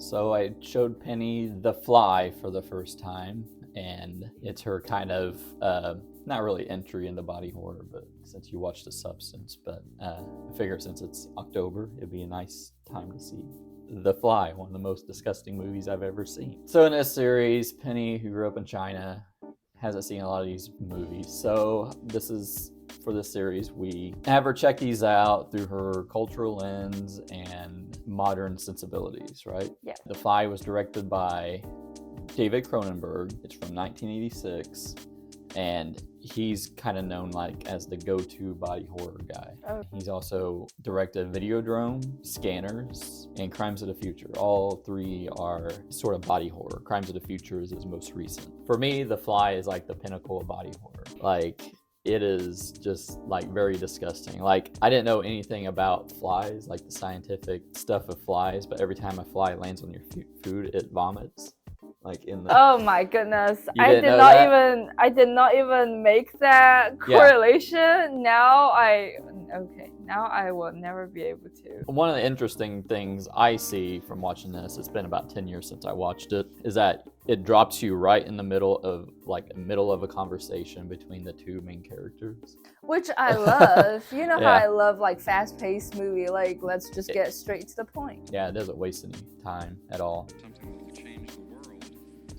So I showed Penny The Fly for the first time, and it's her kind of, not really entry into body horror, but since you watched The Substance, but I figure since it's October, it'd be a nice time to see The Fly, one of the most disgusting movies I've ever seen. So in this series, Penny, who grew up in China, hasn't seen a lot of these movies. So for this series, we have her check these out through her cultural lens and modern sensibilities, right? Yeah. The Fly was directed by David Cronenberg. It's from 1986. And he's kind of known like as the go-to body horror guy. Oh. He's also directed Videodrome, Scanners, and Crimes of the Future. All three are sort of body horror. Crimes of the Future is his most recent. For me, The Fly is like the pinnacle of body horror. Like, it is just like very disgusting. Like, I didn't know anything about flies, like the scientific stuff of flies, but every time a fly lands on your food, it vomits. Like in the... Oh my goodness. I did not even make that correlation. Yeah. Now I will never be able to. One of the interesting things I see from watching this, it's been about 10 years since I watched it, is that it drops you right in the middle of a conversation between the two main characters. Which I love. You know Yeah. how I love like fast-paced movie, like let's just get straight to the point. Yeah, it doesn't waste any time at all. Something that could change the world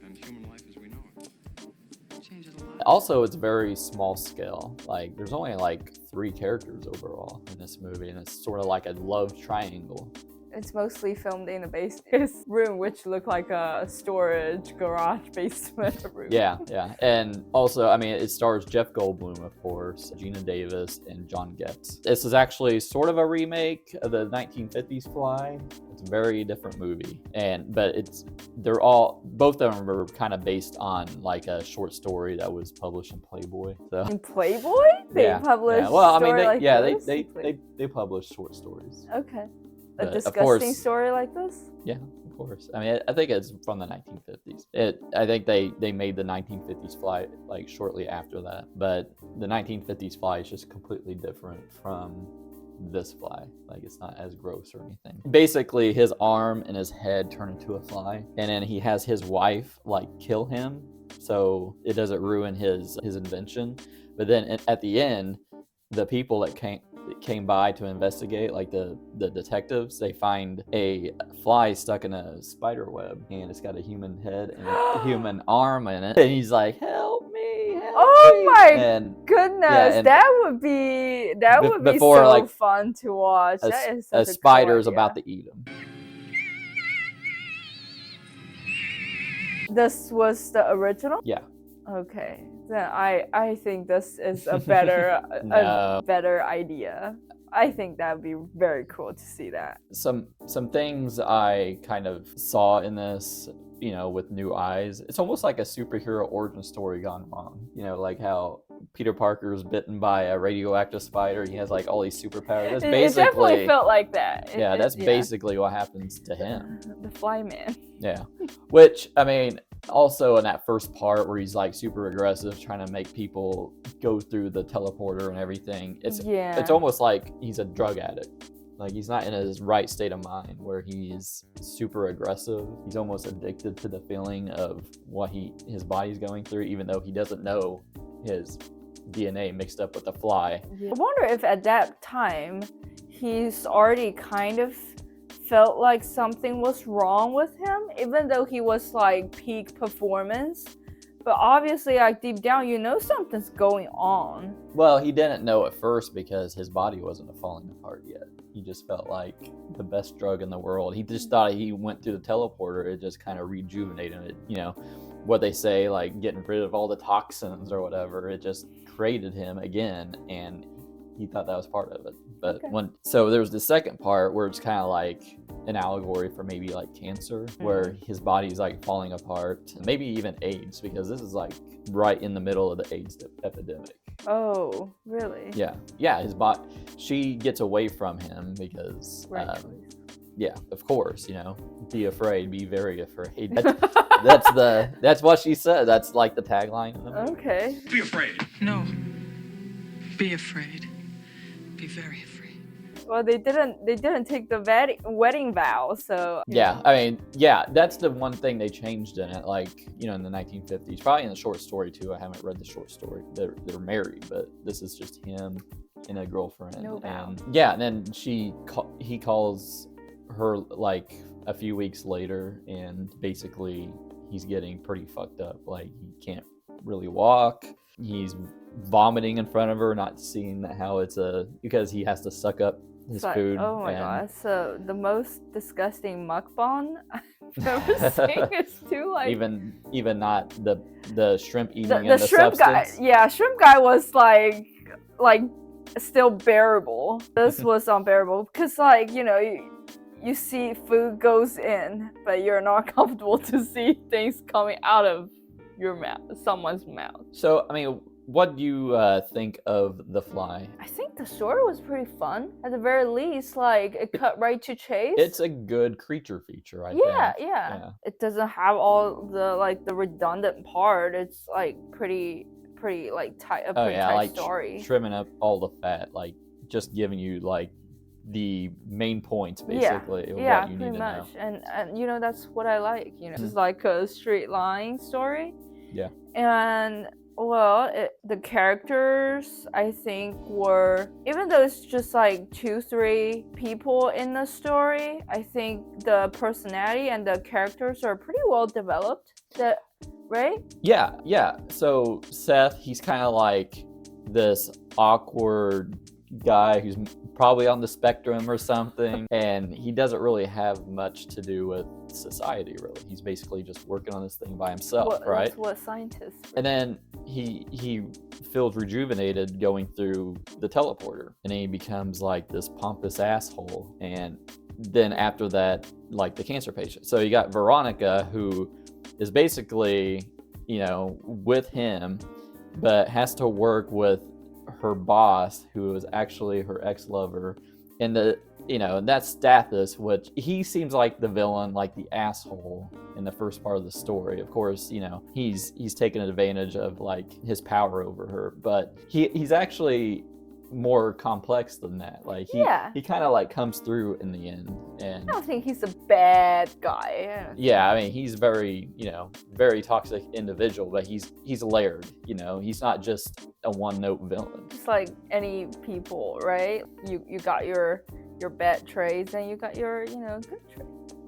and human life as we know it. Changes a lot. Also, it's very small scale. Like, there's only like 3 characters overall in this movie, and it's sort of like a love triangle. It's mostly filmed in a basement room, which looked like a storage garage basement room. Yeah. And also, I mean, it stars Jeff Goldblum, of course, Gina Davis, and John Getz. This is actually sort of a remake of the 1950s Fly. It's a very different movie. But both of them are kind of based on like a short story that was published in Playboy. So. In Playboy? They published they publish short stories. Okay. A But, disgusting story like this? Yeah, of course. I mean, I think it's from the 1950s. I think they made the 1950s Fly like shortly after that, but the 1950s Fly is just completely different from this fly. Like, it's not as gross or anything. Basically, his arm and his head turn into a fly, and then he has his wife like kill him so it doesn't ruin his invention. But then at the end, the people that came by to investigate, like the detectives, they find a fly stuck in a spider web, and it's got a human head and a human arm in it, and he's like, help me, help oh me. My goodness, that would be so like, fun to watch. That is such a spider's about to eat him. This was the original? Yeah. Okay, then I think this is a better a better idea. I think that would be very cool to see that. Some things I kind of saw in this, you know, with new eyes. It's almost like a superhero origin story gone wrong. You know, like how Peter Parker is bitten by a radioactive spider. He has like all these superpowers. That's basically, it definitely felt like that. That's basically what happens to him. The Fly Man. Yeah, which, I mean, also in that first part where he's like super aggressive, trying to make people go through the teleporter and everything. It's almost like he's a drug addict. Like, he's not in his right state of mind where he's super aggressive. He's almost addicted to the feeling of what his body's going through, even though he doesn't know his DNA mixed up with the fly. I wonder if at that time he's already kind of felt like something was wrong with him, even though he was like peak performance. But obviously, like deep down, you know something's going on. Well, he didn't know at first because his body wasn't falling apart yet. He just felt like the best drug in the world. He just thought he went through the teleporter, it just kind of rejuvenated it. You know, what they say, like getting rid of all the toxins or whatever, it just created him again, and he thought that was part of it. But so there was the second part where it's kind of like an allegory for maybe like cancer, where his body's like falling apart, maybe even AIDS, because this is like right in the middle of the AIDS epidemic. Oh, really? Yeah. She gets away from him because, yeah, of course, you know, be afraid, be very afraid. That's what she said. That's like the tagline in the movie. Okay. Be afraid. No. Be afraid. Be very afraid. Well, they didn't take the wedding vow, so you Yeah, know. I mean, yeah, that's the one thing they changed in it. Like, you know, in the 1950s, probably in the short story too. I haven't read the short story. They're married, but this is just him and a girlfriend. No vow. And yeah, and then he calls her like a few weeks later, and basically he's getting pretty fucked up. Like, he can't really walk. He's vomiting in front of her, not seeing how it's because he has to suck up his It's like, food. oh my and god, so the most disgusting mukbang I've ever seen is too like even not the shrimp eating the and the shrimp substance. guy. Yeah, shrimp guy was like still bearable. This was unbearable because like you see food goes in, but you're not comfortable to see things coming out of your mouth, someone's mouth. So, I mean, what do you think of The Fly? I think the story was pretty fun. At the very least, like it cut right to chase. It's a good creature feature, I yeah, think. yeah. It doesn't have all the redundant part. It's like pretty like tight tight story. Trimming up all the fat, like just giving you like the main points basically of what you need to know. And that's what I like. It's like a straight line story. Yeah. And well, the characters I think were, even though it's just like 2-3 people in the story, I think the personality and the characters are pretty well developed. Right? Yeah. So Seth, he's kind of like this awkward guy who's probably on the spectrum or something, and he doesn't really have much to do with society, really. He's basically just working on this thing by himself, right? That's what scientists. And then he feels rejuvenated going through the teleporter, and he becomes like this pompous asshole. And then after that, like the cancer patient. So you got Veronica, who is basically, with him, but has to work with her boss, who is actually her ex-lover, and that's Stathis, which he seems like the villain, like the asshole in the first part of the story. Of course, he's taken advantage of like his power over her, but he's actually more complex than that. Like he kind of like comes through in the end. And I don't think he's a bad guy. Yeah, I mean, he's very very toxic individual, but he's layered. He's not just a one-note villain. It's like any people, right? You got your bad traits and you got your good traits.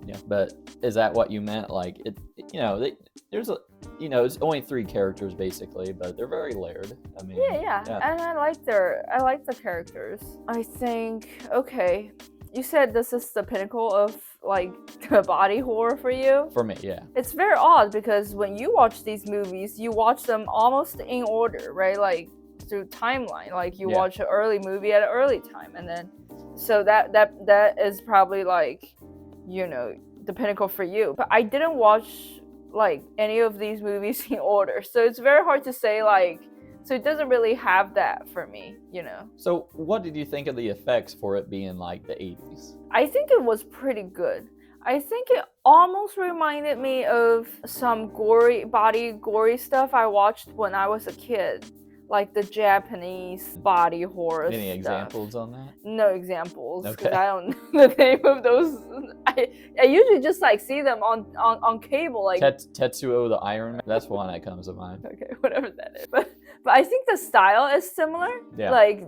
Yeah, but is that what you meant? Like there's it's only 3 characters basically, but they're very layered. I mean, yeah. And I like the characters. I think, okay, you said this is the pinnacle of like body horror for you. For me, yeah. It's very odd because when you watch these movies, you watch them almost in order, right? Like through timeline. Like you watch an early movie at an early time, and then so that is probably like the pinnacle for you. But I didn't watch like any of these movies in order, so it's very hard to say like, so it doesn't really have that for me. So what did you think of the effects for it being like the 80s? I think it was pretty good. I think it almost reminded me of some gory stuff I watched when I was a kid, like the Japanese body horror Any stuff. examples on that? No examples, because Okay. I don't know the name of those. I usually just like see them on cable, like Tetsuo the Iron Man. That's one that comes to mind. okay, whatever that is. But I think the style is similar. Yeah. Like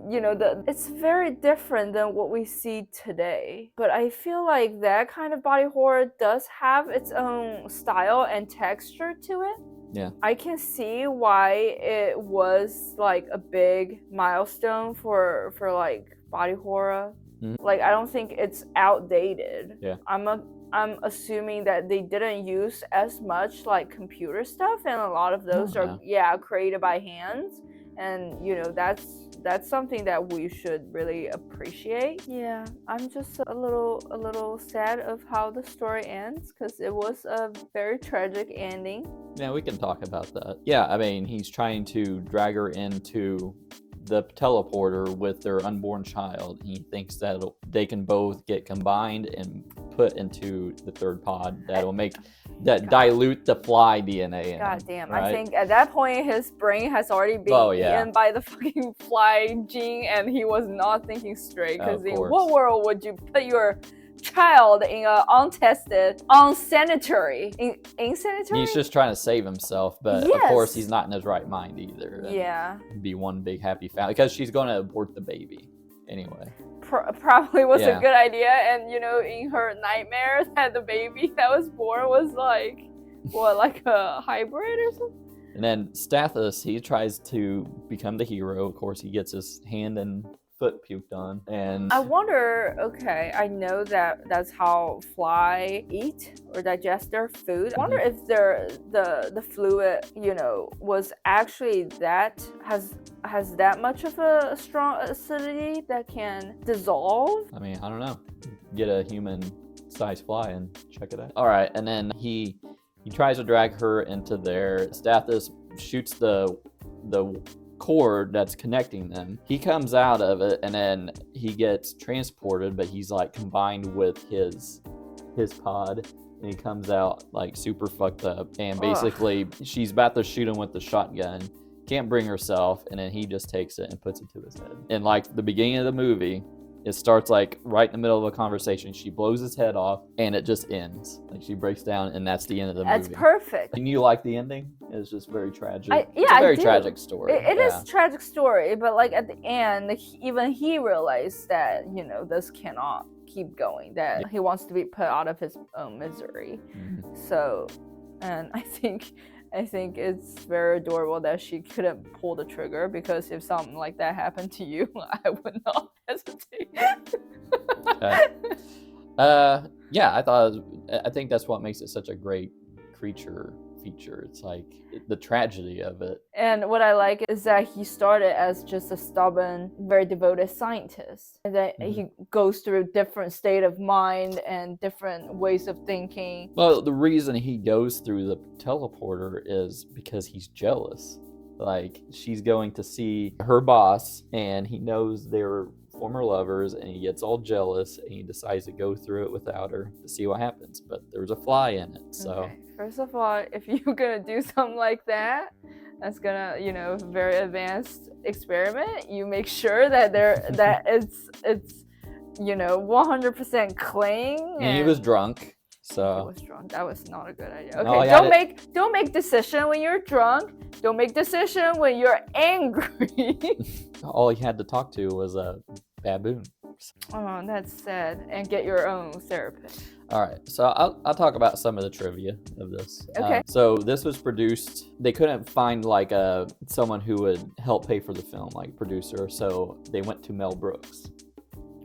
it's very different than what we see today. But I feel like that kind of body horror does have its own style and texture to it. Yeah. I can see why it was like a big milestone for like body horror. Mm-hmm. Like I don't think it's outdated. Yeah. I'm assuming that they didn't use as much like computer stuff, and a lot of those are created by hands, and that's something that we should really appreciate. Yeah, I'm just a little sad of how the story ends, because it was a very tragic ending. Yeah, we can talk about that. Yeah, I mean, he's trying to drag her into the teleporter with their unborn child. He thinks that they can both get combined and put into the third pod that dilute the fly DNA in God him, damn. right? I think at that point his brain has already been eaten by the fucking fly gene, and he was not thinking straight. Because in what world would you put your child in a untested, unsanitary, insanitary? He's just trying to save himself, but of course he's not in his right mind either. Yeah. Be one big happy family because she's going to abort the baby anyway. Probably was a good idea, and in her nightmare that the baby that was born was like like a hybrid or something. And then Stathis, he tries to become the hero. Of course, he gets his hand and foot puked on, and I wonder, okay, I know that that's how fly eat or digest their food. I wonder if the fluid, was actually has that much of a strong acidity that can dissolve. I mean, I don't know. Get a human-sized fly and check it out. All right, and then he tries to drag her into there. Stathis shoots the cord that's connecting them. He comes out of it, and then he gets transported, but he's like combined with his pod, and he comes out like super fucked up. And basically, she's about to shoot him with the shotgun, can't bring herself, and then he just takes it and puts it to his head. And like the beginning of the movie, it starts like right in the middle of a conversation. She blows his head off, and it just ends. Like she breaks down, and that's the end of the movie. That's perfect. And you like the ending? It's just very tragic. It's a very tragic story. It is a tragic story, but like at the end, even he realized that this cannot keep going. That he wants to be put out of his own misery. Mm-hmm. So, and I think it's very adorable that she couldn't pull the trigger, because if something like that happened to you, I would not hesitate. Yeah, I think that's what makes it such a great creature feature. It's like the tragedy of it. And what I like is that he started as just a stubborn, very devoted scientist, and then he goes through different state of mind and different ways of thinking. Well, the reason he goes through the teleporter is because he's jealous. Like, she's going to see her boss, and he knows they're former lovers, and he gets all jealous, and he decides to go through it without her to see what happens. But there's a fly in it, so. Okay. First of all, if you're gonna do something like that, that's gonna, very advanced experiment. You make sure that it's 100% clean. And he was drunk, so. He was drunk. That was not a good idea. Okay, don't make decision when you're drunk. Don't make decision when you're angry. All he had to talk to was a baboon. Oh, that's sad. And get your own therapist. All right, so I'll talk about some of the trivia of this. Okay. So this was produced. They couldn't find like someone who would help pay for the film, like producer. So they went to Mel Brooks.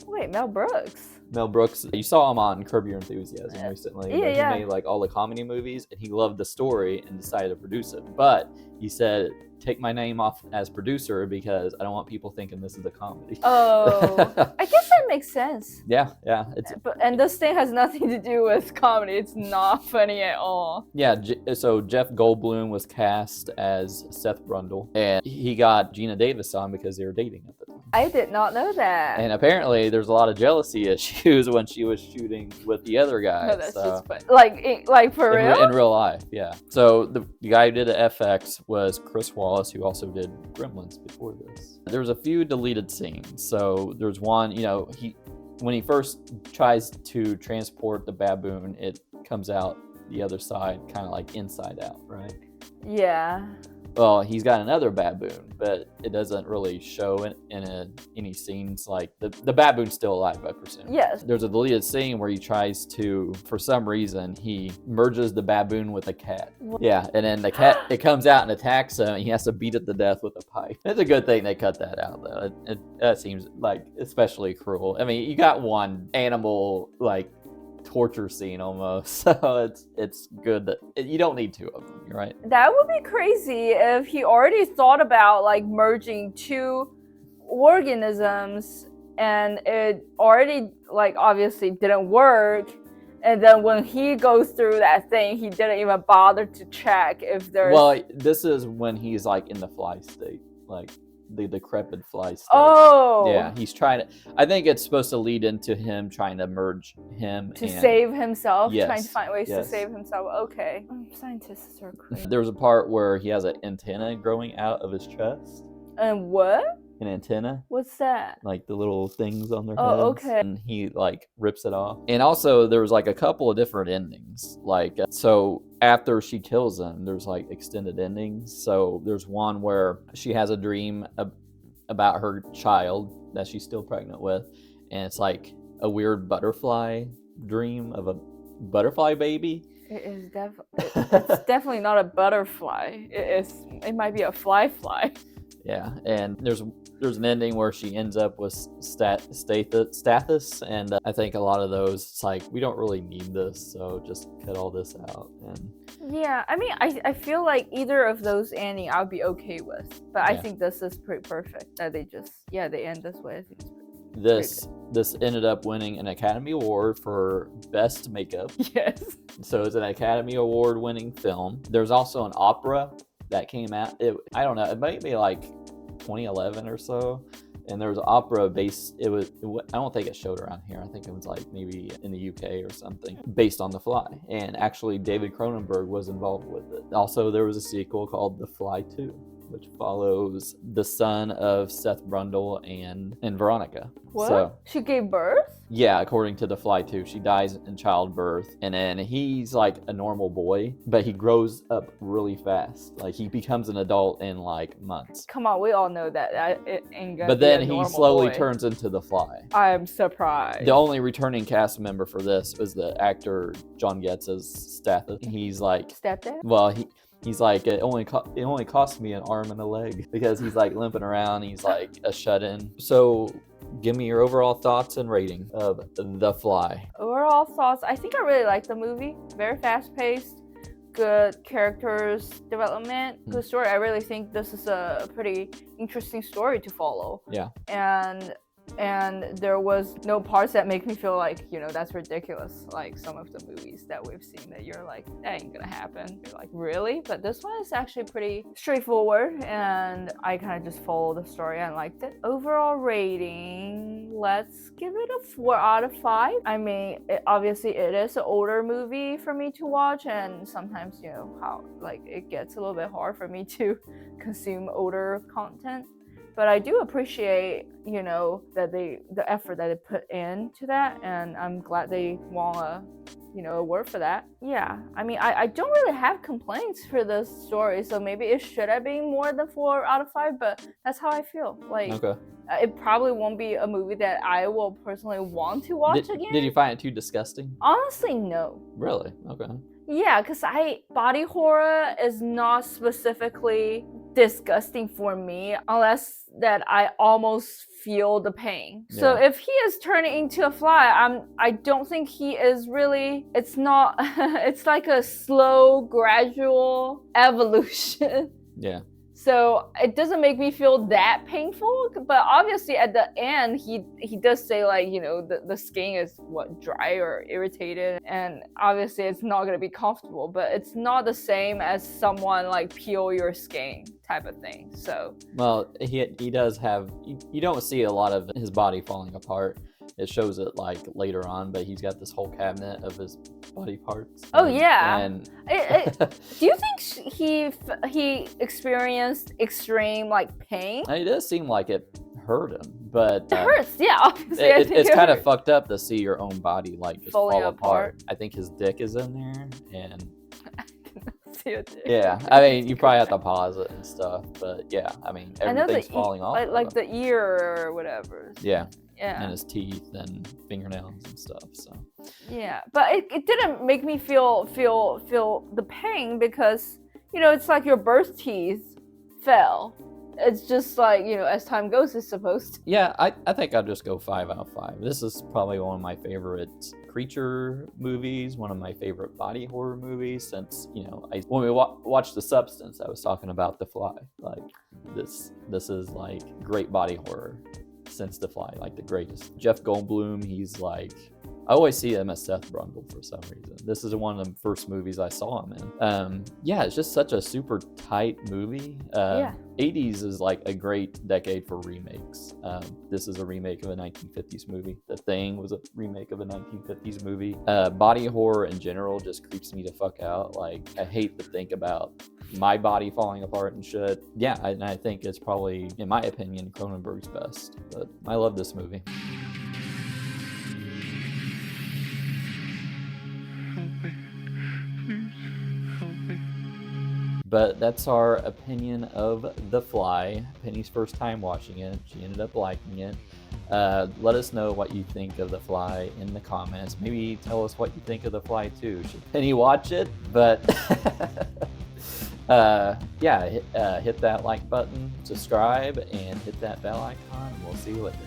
Wait, Mel Brooks? Mel Brooks, you saw him on Curb Your Enthusiasm recently. Yeah. He made like all the comedy movies, and he loved the story and decided to produce it. But he said, take my name off as producer because I don't want people thinking this is a comedy. Oh, I guess that makes sense. Yeah. And this thing has nothing to do with comedy. It's not funny at all. Yeah, so Jeff Goldblum was cast as Seth Brundle, and he got Gina Davis on because they were dating at the time. I did not know that. And apparently there's a lot of jealousy issues when she was shooting with the other guy. No, that's just funny. Like for real? In real life, yeah. So the guy who did the FX was Chris Wallace, who also did Gremlins before this. There was a few deleted scenes. So there's one, when he first tries to transport the baboon, it comes out the other side, kind of like inside out, right? Yeah. Well, he's got another baboon, but it doesn't really show in any scenes. Like the baboon's still alive, I presume. Yes. There's a deleted scene where he tries to, for some reason, he merges the baboon with a cat. Yeah, and then the cat, it comes out and attacks him, and he has to beat it to death with a pipe. It's a good thing they cut that out, though. That seems like especially cruel. I mean, you got one animal, like, torture scene almost, so it's good that you don't need two of them, right? That would be crazy if he already thought about like merging two organisms, and it already like obviously didn't work, and then when he goes through that thing, he didn't even bother to check if there's. Well, this is when he's like in the fly state, like the decrepit fly state. Oh. Yeah, he's trying to. I think it's supposed to lead into him trying to merge him To and, save himself, Yes, trying to find ways to yes. save himself. Okay. Scientists are crazy. There was a part where he has an antenna growing out of his chest. And what? An antenna, What's that? like the little things on their heads. Oh, okay. And he like rips it off. And also there was like a couple of different endings. Like so after she kills him, there's like extended endings. So there's one where she has a dream about her child that she's still pregnant with, and it's like a weird butterfly dream of a butterfly baby. It is it's definitely not a butterfly. It might be a fly. Yeah, and there's an ending where she ends up with stathis, and I think a lot of those, it's like, we don't really need this, so just cut all this out. And yeah, I mean, I feel like either of those ending I'll be okay with, but I Yeah. think this is pretty perfect that they end this way. I think it's this ended up winning an Academy Award for Best Makeup. yes. So it's an Academy Award winning film. There's also an opera that came out. I don't know, it might be like 2011 or so. And there was an opera based, I don't think it showed around here. I think it was like maybe in the UK or something, based on The Fly. And actually David Cronenberg was involved with it. Also, there was a sequel called The Fly 2, which follows the son of Seth Brundle and Veronica. What? So, She gave birth? yeah, according to The Fly 2, she dies in childbirth, and then he's like a normal boy, but he grows up really fast. Like, he becomes an adult in like months. Come on, we all know that it ain't gonna But be then a he normal slowly boy. turns into the Fly. I'm surprised. The only returning cast member for this was the actor John Getz as Stathis. He's like, Stepdad? well, he's like, it only cost me an arm and a leg, because he's like limping around. He's like a shut-in. So give me your overall thoughts and rating of The Fly. Overall thoughts, I think I really liked the movie. Very fast-paced, good characters development, good story. I really think this is a pretty interesting story to follow. Yeah. And there was no parts that make me feel like, that's ridiculous. Like some of the movies that we've seen that you're like, that ain't gonna happen. You're like, really? But this one is actually pretty straightforward, and I kind of just followed the story and liked it. Overall rating, let's give it a 4 out of 5. I mean, obviously it is an older movie for me to watch, and sometimes, how like it gets a little bit hard for me to consume older content. But I do appreciate, that the effort that they put into that, and I'm glad they won a award for that. Yeah, I mean, I don't really have complaints for this story, so maybe it should have been more than 4 out of 5, but that's how I feel. Like, Okay. It probably won't be a movie that I will personally want to watch again. Did you find it too disgusting? Honestly, no. Really? Okay. Yeah, because body horror is not specifically disgusting for me unless that I almost feel the pain. So Yeah. if he is turning into a fly, I don't think he is really, it's not, it's like a slow, gradual evolution. Yeah. So it doesn't make me feel that painful, but obviously at the end he does say, like, the skin is dry or irritated, and obviously it's not gonna be comfortable, but it's not the same as someone like peel your skin type of thing. So Well, he does have, you don't see a lot of his body falling apart. It shows it like later on, but he's got this whole cabinet of his body parts. Oh, yeah. And do you think he experienced extreme like pain? it does seem like it hurt him, but It hurts, yeah. Obviously, I think it's it kind of hurts. fucked up to see your own body like just Falling fall apart. apart. I think his dick is in there, and See it there. yeah, I mean, you probably have to pause it and stuff, but yeah, I mean, I know everything's falling off. like of the him. ear or whatever. Yeah, Yeah. and his teeth and fingernails and stuff. So Yeah, but it didn't make me feel the pain, because it's like your birth teeth fell. It's just like, as time goes, it's supposed to. yeah, I think I'll just go 5 out of 5. This is probably one of my favorite creature movies, one of my favorite body horror movies, since when we watched The Substance, I was talking about The Fly. Like this is like great body horror since The Fly, like the greatest. Jeff Goldblum, he's like I always see him as Seth Brundle for some reason. This is one of the first movies I saw him in. Yeah, it's just such a super tight movie. Yeah. 80s is like a great decade for remakes. This is a remake of a 1950s movie. The Thing was a remake of a 1950s movie. Body horror in general just creeps me the fuck out. Like, I hate to think about my body falling apart and shit. Yeah, and I think it's probably, in my opinion, Cronenberg's best. But I love this movie. Help me. Please help me. But that's our opinion of The Fly. Penny's first time watching it. She ended up liking it. Let us know what you think of The Fly in the comments. Maybe tell us what you think of The Fly too. Should Penny watch it? But yeah, hit that like button, subscribe, and hit that bell icon. We'll see you later.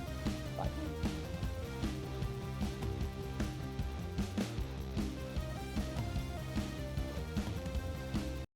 Bye.